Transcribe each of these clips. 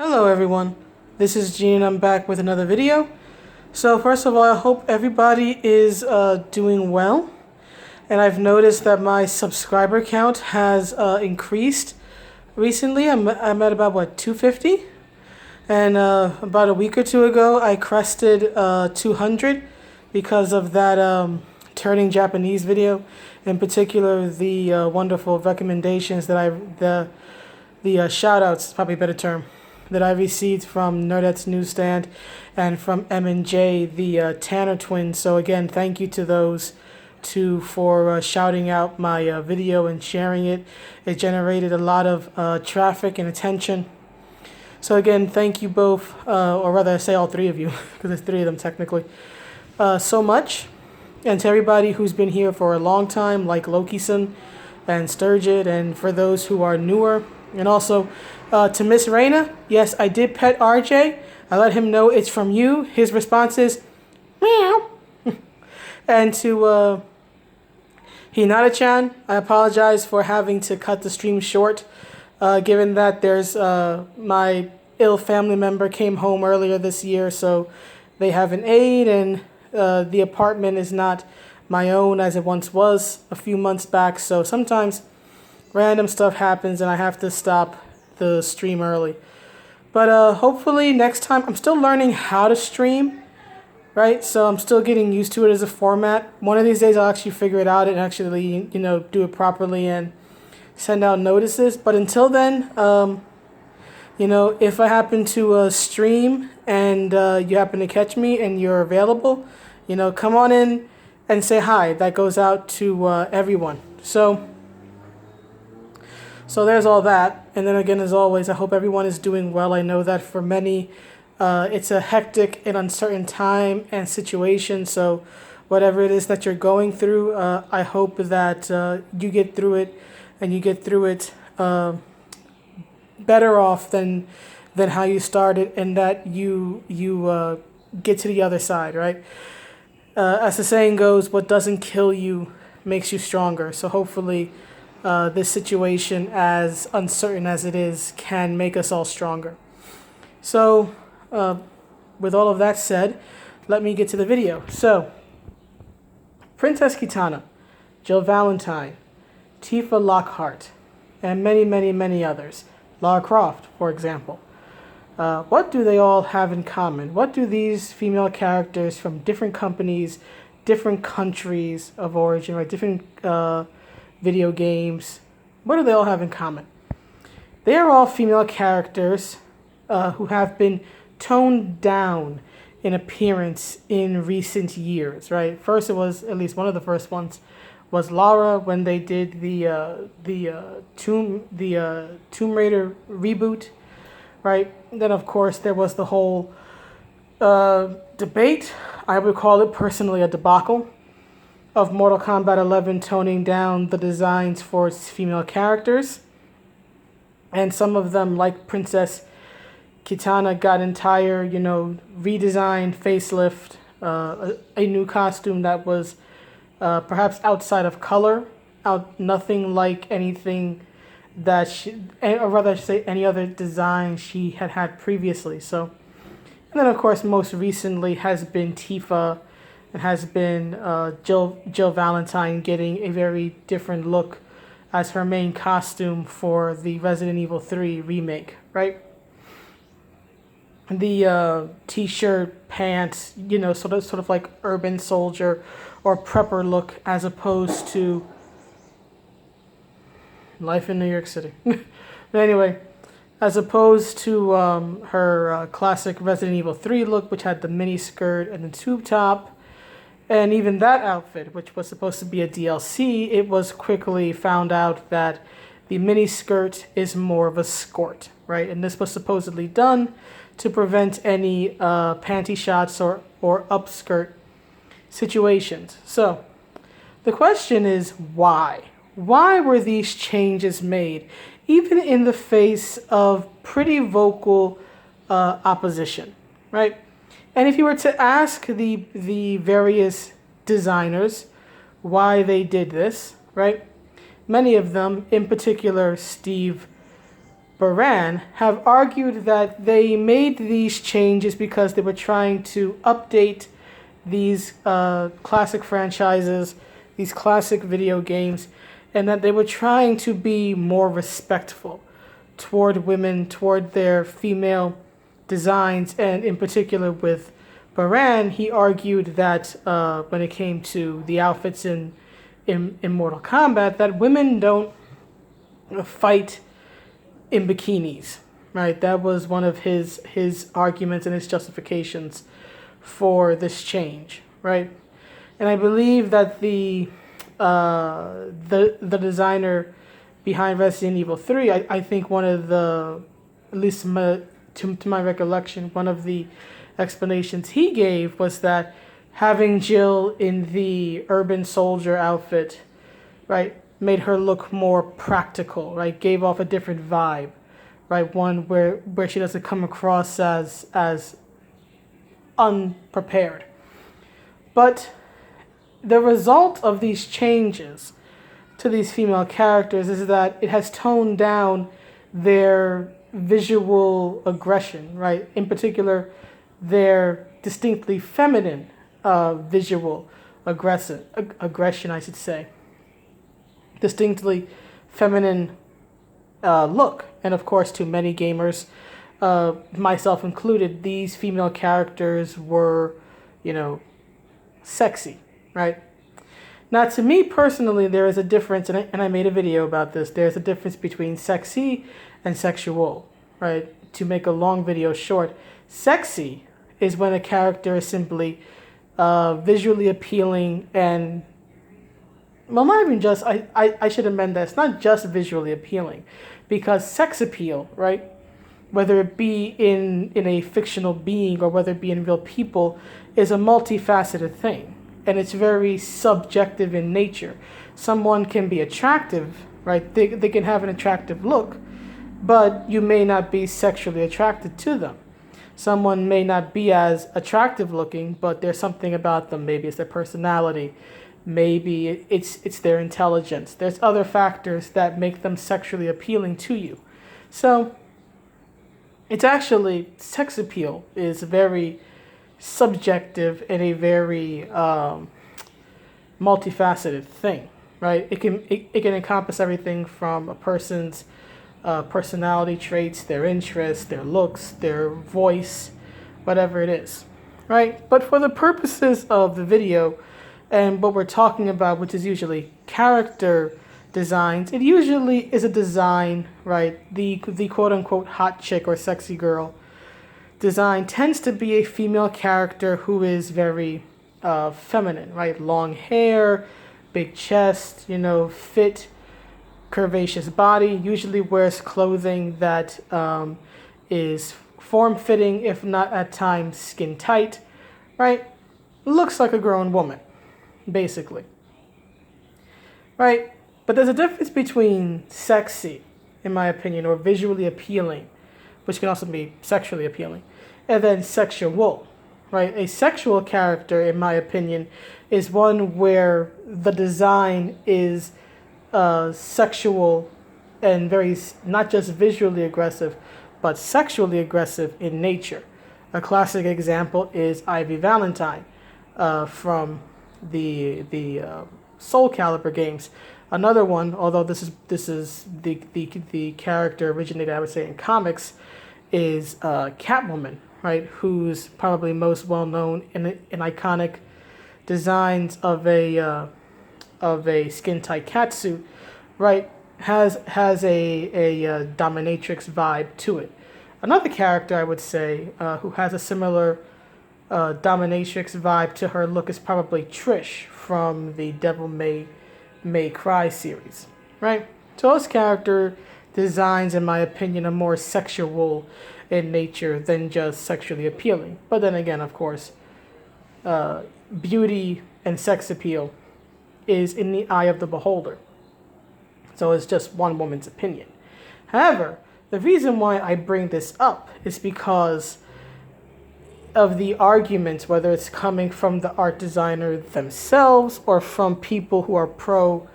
Hello everyone, this is Gene and I'm back with another video. So first of all, I hope everybody is doing well. And I've noticed that my subscriber count has increased recently. I'm at about, 250? And about a week or two ago, I crested 200 because of that turning Japanese video. In particular, the wonderful recommendations that the shout-outs is probably a better term, that I received from Nerdette's Newsstand and from M&J, the Tanner twins. So again, thank you to those two for shouting out my video and sharing it. It generated a lot of traffic and attention. So again, thank you both, or rather I say all three of you, because there's three of them technically, so much. And to everybody who's been here for a long time, like Loki-san and Sturgid, and for those who are newer. And also to Miss Raina, yes, I did pet RJ. I let him know it's from you. His response is, meow. And to Hinata-chan, I apologize for having to cut the stream short, given that there's my ill family member came home earlier this year, so they have an aide, and the apartment is not my own as it once was a few months back, so sometimes random stuff happens and I have to stop the stream early. But hopefully next time, I'm still learning how to stream, right? So I'm still getting used to it as a format. One of these days I'll actually figure it out and actually, do it properly and send out notices. But until then, if I happen to stream and you happen to catch me and you're available, come on in and say hi. That goes out to everyone. So there's all that. And then again, as always, I hope everyone is doing well. I know that for many, it's a hectic and uncertain time and situation. So whatever it is that you're going through, I hope that you get through it, and you get through it better off than how you started, and that you get to the other side, right? As the saying goes, what doesn't kill you makes you stronger. So hopefully this situation, as uncertain as it is, can make us all stronger. So with all of that said, let me get to the video. So Princess Kitana, Jill Valentine, Tifa Lockhart, and many, many, many others. Lara Croft, for example. What do they all have in common? What do these female characters from different companies, different countries of origin, right, different video games, what do they all have in common? They are all female characters who have been toned down in appearance in recent years, right? First, it was, at least one of the first ones, was Lara when they did the Tomb Raider reboot, right? Then of course there was the whole debate. I would call it personally a debacle of Mortal Kombat 11 toning down the designs for its female characters, and some of them, like Princess Kitana, got entire redesign, facelift, a new costume that was perhaps outside of color, nothing like anything that or rather I should say any other design she had previously. So, and then of course most recently has been Tifa, and has been Jill Valentine getting a very different look as her main costume for the Resident Evil 3 remake, right? The t-shirt, pants, sort of like urban soldier or prepper look, as opposed to life in New York City. But anyway, as opposed to her classic Resident Evil 3 look, which had the mini skirt and the tube top. And even that outfit, which was supposed to be a DLC, it was quickly found out that the mini skirt is more of a skirt, right? And this was supposedly done to prevent any panty shots or upskirt situations. So the question is, why? Why were these changes made, even in the face of pretty vocal opposition, right? And if you were to ask the various designers why they did this, right? Many of them, in particular Steve Baran have argued that they made these changes because they were trying to update these classic franchises, these classic video games, and that they were trying to be more respectful toward women, toward their female designs, and in particular with Baran, he argued that when it came to the outfits in Mortal Kombat, that women don't fight in bikinis, right? That was one of his arguments and his justifications for this change, right? And I believe that the designer behind Resident Evil 3, I think one of the, at least to my recollection, one of the explanations he gave was that having Jill in the urban soldier outfit, right, made her look more practical, right, gave off a different vibe, right, one where she doesn't come across as unprepared. But the result of these changes to these female characters is that it has toned down their visual aggression, right? In particular, their distinctly feminine visual aggression, I should say. Distinctly feminine look. And of course, to many gamers, myself included, these female characters were, sexy, right? Now, to me personally, there is a difference, and I made a video about this. There's a difference between sexy and sexual, right? To make a long video short, sexy is when a character is simply visually appealing and, well, not even just, I should amend that. It's not just visually appealing, because sex appeal, right? Whether it be in a fictional being or whether it be in real people, is a multifaceted thing. And it's very subjective in nature. Someone can be attractive, right? They can have an attractive look, but you may not be sexually attracted to them. Someone may not be as attractive looking, but there's something about them. Maybe it's their personality. Maybe it's their intelligence. There's other factors that make them sexually appealing to you. So it's actually, sex appeal is very subjective and a very multifaceted thing, right? It can encompass everything from a person's personality traits, their interests, their looks, their voice, whatever it is, right? But for the purposes of the video and what we're talking about, which is usually character designs, it usually is a design, right? The quote-unquote hot chick or sexy girl design tends to be a female character who is very feminine, right? Long hair, big chest, fit, curvaceous body, usually wears clothing that is form-fitting, if not at times skin tight, right? Looks like a grown woman, basically, right? But there's a difference between sexy, in my opinion, or visually appealing, which can also be sexually appealing, and then sexual, right? A sexual character, in my opinion, is one where the design is sexual and very, not just visually aggressive, but sexually aggressive in nature. A classic example is Ivy Valentine from the Soul Calibur games. Another one, although this is the character originated, I would say, in comics, is Catwoman, right? Who's probably most well known in iconic designs of a skin tight catsuit, right? Has a dominatrix vibe to it. Another character I would say who has a similar dominatrix vibe to her look is probably Trish from the Devil May Cry series, right? So those character designs, in my opinion, are more sexual in nature than just sexually appealing. But then again, of course, beauty and sex appeal is in the eye of the beholder. So it's just one woman's opinion. However, the reason why I bring this up is because of the arguments, whether it's coming from the art designer themselves or from people who are pro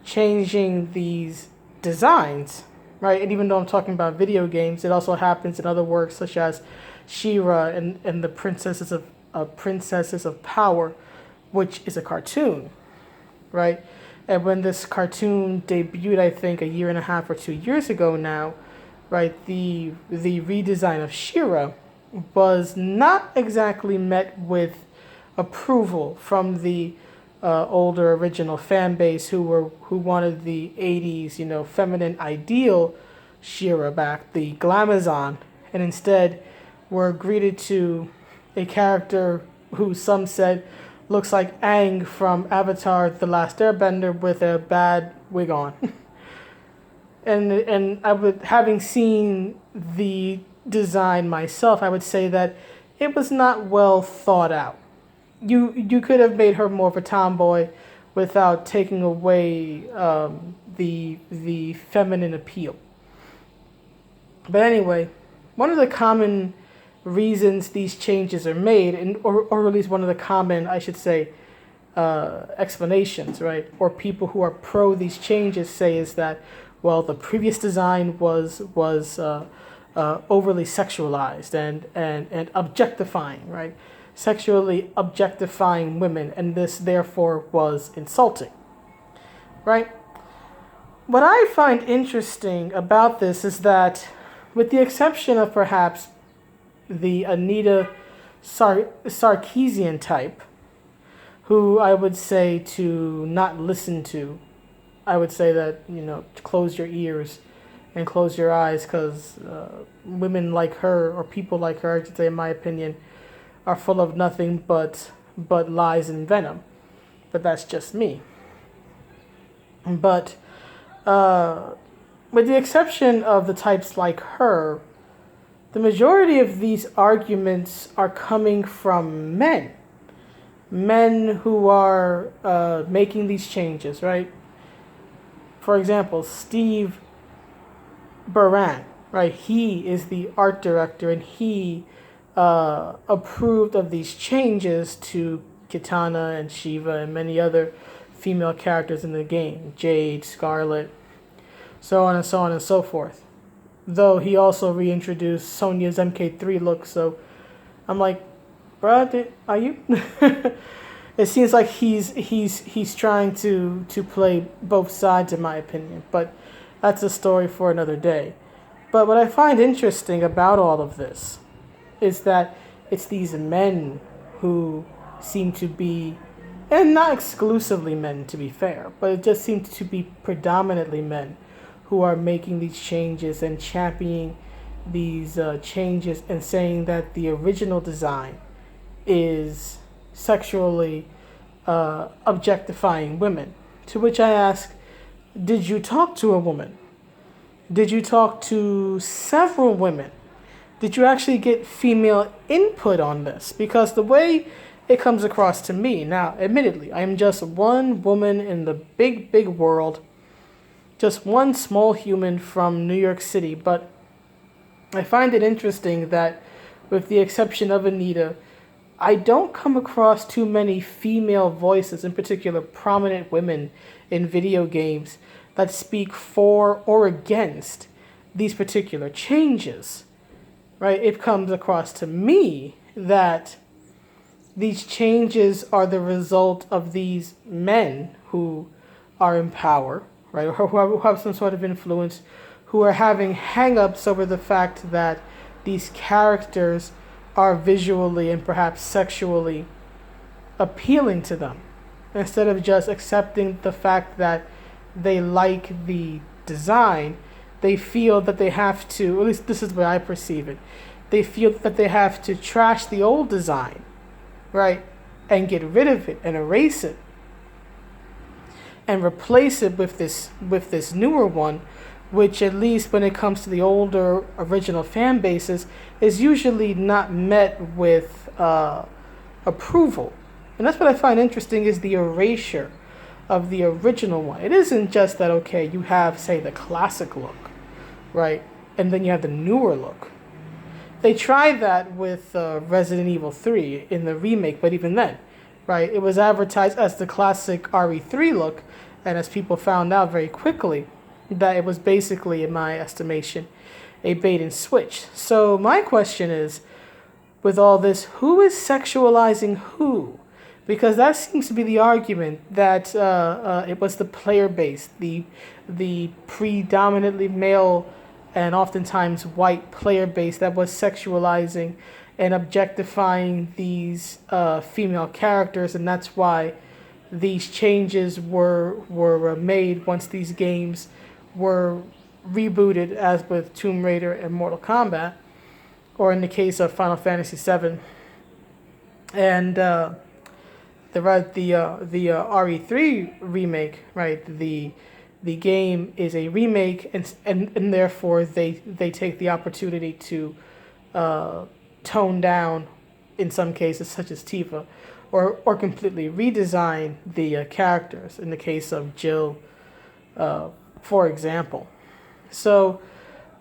changing these designs, right? And even though I'm talking about video games, it also happens in other works such as She-Ra and the Princesses of Power, which is a cartoon, right? And when this cartoon debuted, I think a year and a half or 2 years ago now, right, the redesign of She-Ra was not exactly met with approval from the older original fan base who wanted the 80s, feminine ideal She-Ra back, the glamazon, and instead were greeted to a character who some said looks like Aang from Avatar: The Last Airbender with a bad wig on. and having seen the design myself, I would say that it was not well thought out. You could have made her more of a tomboy without taking away the feminine appeal. But anyway, one of the common reasons these changes are made, or at least one of the common, I should say, explanations, right, or people who are pro these changes say is that, well, the previous design was overly sexualized and objectifying, right? Sexually objectifying women, and this therefore was insulting, right? What I find interesting about this is that, with the exception of perhaps the Anita Sarkeesian type, who I would say to not listen to, I would say that, close your ears and close your eyes, because women like her, or people like her, I should say, in my opinion, are full of nothing but lies and venom. But that's just me. But with the exception of the types like her, the majority of these arguments are coming from men who are making these changes, right? For example, Steve Baran, right? He is the art director, and he approved of these changes to Kitana and Shiva and many other female characters in the game, Jade, Scarlet, so on and so on and so forth. Though he also reintroduced Sonya's MK3 look, so I'm like, bruh, are you? It seems like he's trying to play both sides, in my opinion, but that's a story for another day. But what I find interesting about all of this is that it's these men who seem to be, and not exclusively men to be fair, but it just seems to be predominantly men who are making these changes and championing these changes and saying that the original design is sexually objectifying women. To which I ask, did you talk to a woman? Did you talk to several women? Did you actually get female input on this? Because the way it comes across to me, now, admittedly, I am just one woman in the big, big world, just one small human from New York City, but I find it interesting that, with the exception of Anita, I don't come across too many female voices, in particular prominent women in video games, that speak for or against these particular changes. Right? It comes across to me that these changes are the result of these men who are in power, right, or who have some sort of influence, who are having hang-ups over the fact that these characters are visually and perhaps sexually appealing to them, instead of just accepting the fact that they like the design. They feel that they have to, at least this is the way I perceive it, they feel that they have to trash the old design, right, and get rid of it and erase it and replace it with this newer one, which, at least when it comes to the older original fan bases, is usually not met with approval. And that's what I find interesting, is the erasure of the original one. It isn't just that, okay, you have, say, the classic look, right, and then you have the newer look. They tried that with Resident Evil 3 in the remake, but even then, right, it was advertised as the classic RE3 look, and as people found out very quickly, that it was basically, in my estimation, a bait and switch. So my question is, with all this, who is sexualizing who? Because that seems to be the argument that it was the player base, the predominantly male and oftentimes white player base that was sexualizing and objectifying these female characters, and that's why these changes were made once these games were rebooted, as with Tomb Raider and Mortal Kombat, or in the case of Final Fantasy VII, and the RE3 remake, right? The game is a remake, and therefore they take the opportunity to tone down, in some cases, such as Tifa, or completely redesign the characters, in the case of Jill, for example. So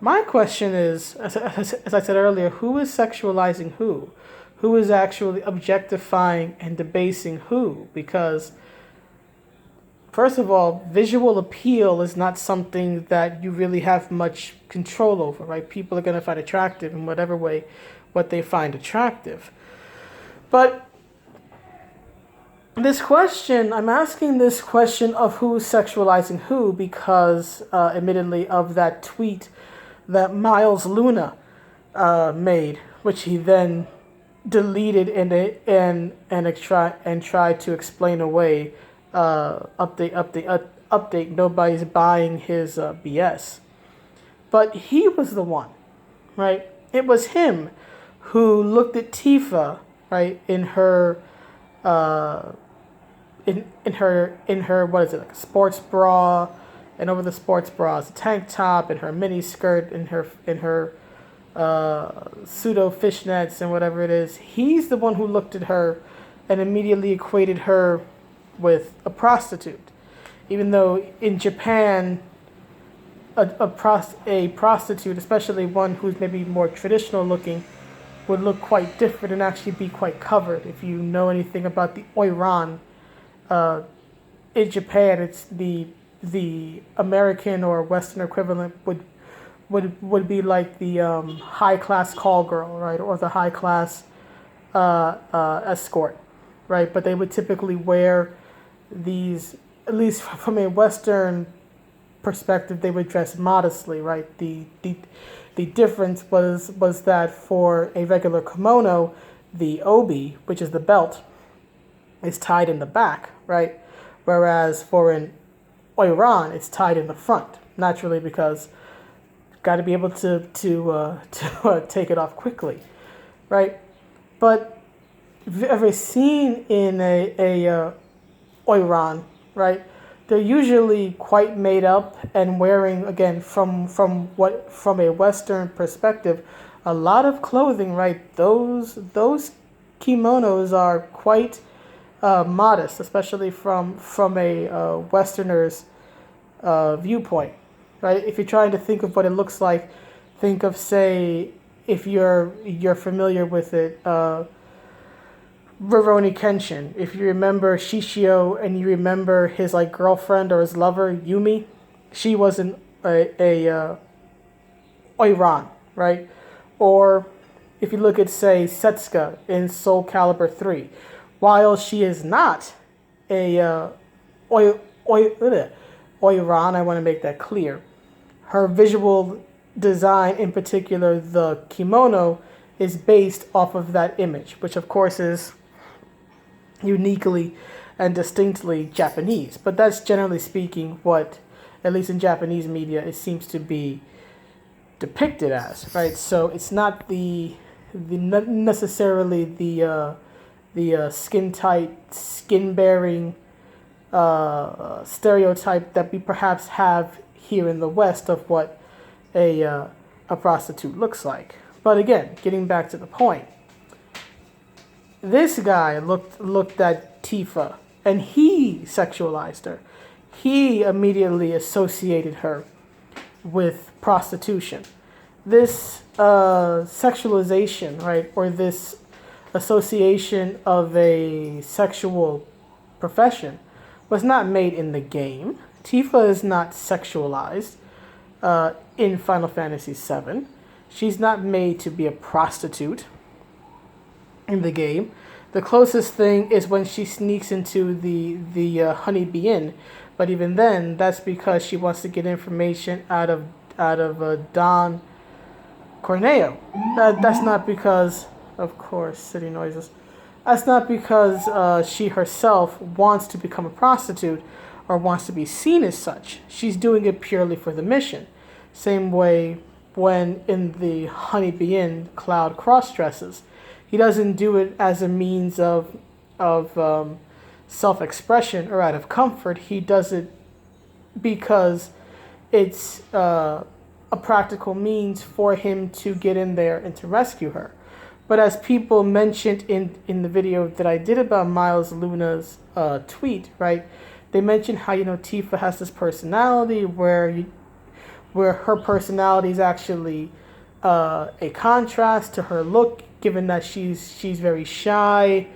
my question is, as I said earlier, who is sexualizing who? Who is actually objectifying and debasing who? Because, first of all, visual appeal is not something that you really have much control over, right? People are going to find attractive in whatever way what they find attractive. But this question, I'm asking this question of who's sexualizing who because, admittedly, of that tweet that Miles Luna made, which he then deleted and tried to explain away. Update. Nobody's buying his BS. But he was the one, right? It was him who looked at Tifa, right, in her in her what is it, like a sports bra, and over the sports bra is a tank top, and her mini skirt, and her pseudo fishnets and whatever it is. He's the one who looked at her and immediately equated her with a prostitute, even though in Japan a prostitute, especially one who's maybe more traditional looking, would look quite different and actually be quite covered. If you know anything about the oiran, in Japan, it's the American or Western equivalent would be like the high class call girl, right, or the high class escort, right? But they would typically wear these, at least from a Western perspective, they would dress modestly, right? The difference was that for a regular kimono, the obi, which is the belt, is tied in the back, right? Whereas for an oiran, it's tied in the front, naturally, because got to be able to take it off quickly, right? But if you've ever seen in a oiran, right, they're usually quite made up and wearing, again, from a Western perspective, a lot of clothing, right? Those kimonos are quite modest, especially from a Westerner's viewpoint, right? If you're trying to think of what it looks like, think of, say, if you're familiar with it, Rurouni Kenshin. If you remember Shishio and you remember his like girlfriend or his lover Yumi, she was a oiran, right? Or if you look at, say, Setsuka in Soul Calibur 3, while she is not a oiran, I want to make that clear. Her visual design, in particular the kimono, is based off of that image, which of course is uniquely and distinctly Japanese. But that's generally speaking what, at least in Japanese media, it seems to be depicted as, right? So it's not necessarily the skin tight, skin bearing stereotype that we perhaps have here in the West of what a prostitute looks like. But again, getting back to the point, this guy looked at Tifa and he sexualized her. He immediately associated her with prostitution. This sexualization, right, or this association of a sexual profession was not made in the game. Tifa is not sexualized. in Final Fantasy VII. She's not made to be a prostitute in the game. The closest thing is when she sneaks into the Honeybee Inn, but even then, that's because she wants to get information out of Don Corneo. That's not because, of course, city noises. That's not because she herself wants to become a prostitute or wants to be seen as such. She's doing it purely for the mission. Same way when in the Honeybee Inn, Cloud cross-dresses. He doesn't do it as a means of self-expression or out of comfort. He does it because it's a practical means for him to get in there and to rescue her. But as people mentioned in the video that I did about Miles Luna's tweet, right? They mentioned how, Tifa has this personality where her personality is actually a contrast to her look, given that she's very shy,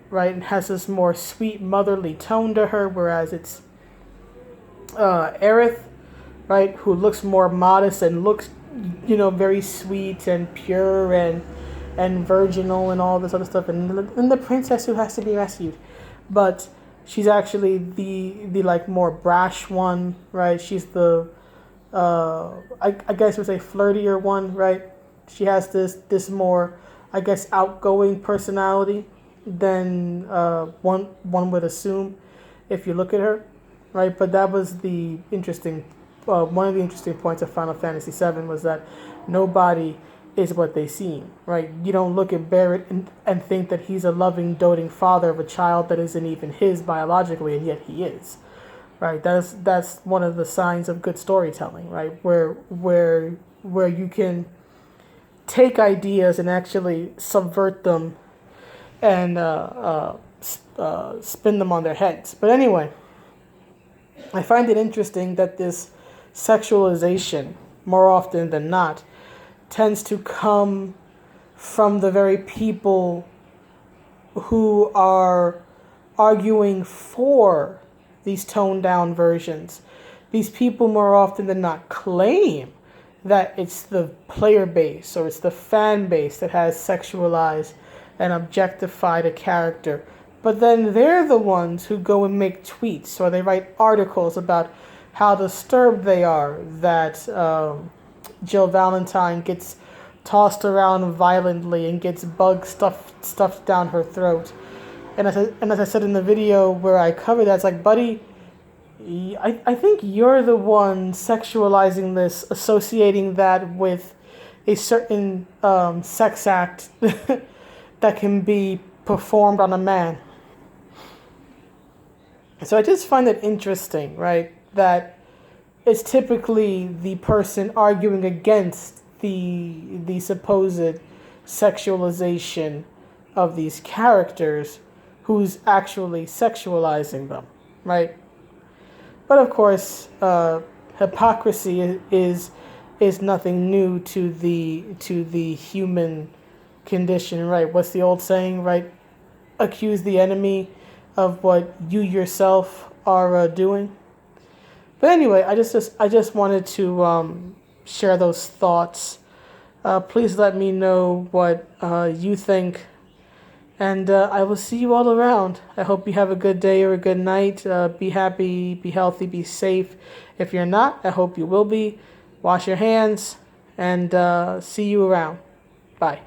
right, and has this more sweet motherly tone to her, whereas it's Aerith, right, who looks more modest and looks, very sweet and pure and virginal and all this other stuff, and the princess who has to be rescued. But she's actually the like more brash one, right? She's the I guess we say flirtier one, right? She has this more, I guess, outgoing personality than one would assume if you look at her, right? But that was the interesting one of the interesting points of Final Fantasy VII was that nobody is what they seem, right? You don't look at Barrett and think that he's a loving, doting father of a child that isn't even his biologically, and yet he is, right? That's one of the signs of good storytelling, right? Where you can take ideas and actually subvert them and spin them on their heads. But anyway, I find it interesting that this sexualization, more often than not, tends to come from the very people who are arguing for these toned down versions. These people more often than not claim that it's the player base or it's the fan base that has sexualized and objectified a character. But then they're the ones who go and make tweets or they write articles about how disturbed they are that Jill Valentine gets tossed around violently and gets bugs stuffed down her throat. And as I said in the video where I covered that, it's like, buddy, I think you're the one sexualizing this, associating that with a certain sex act that can be performed on a man. So I just find it interesting, right, that it's typically the person arguing against the supposed sexualization of these characters who's actually sexualizing them, right? But of course, hypocrisy is nothing new to the human condition, right? What's the old saying, right? Accuse the enemy of what you yourself are doing. But anyway, I just wanted to share those thoughts. Please let me know what you think, and I will see you all around. I hope you have a good day or a good night. Be happy, be healthy, be safe. If you're not, I hope you will be. Wash your hands, and see you around. Bye.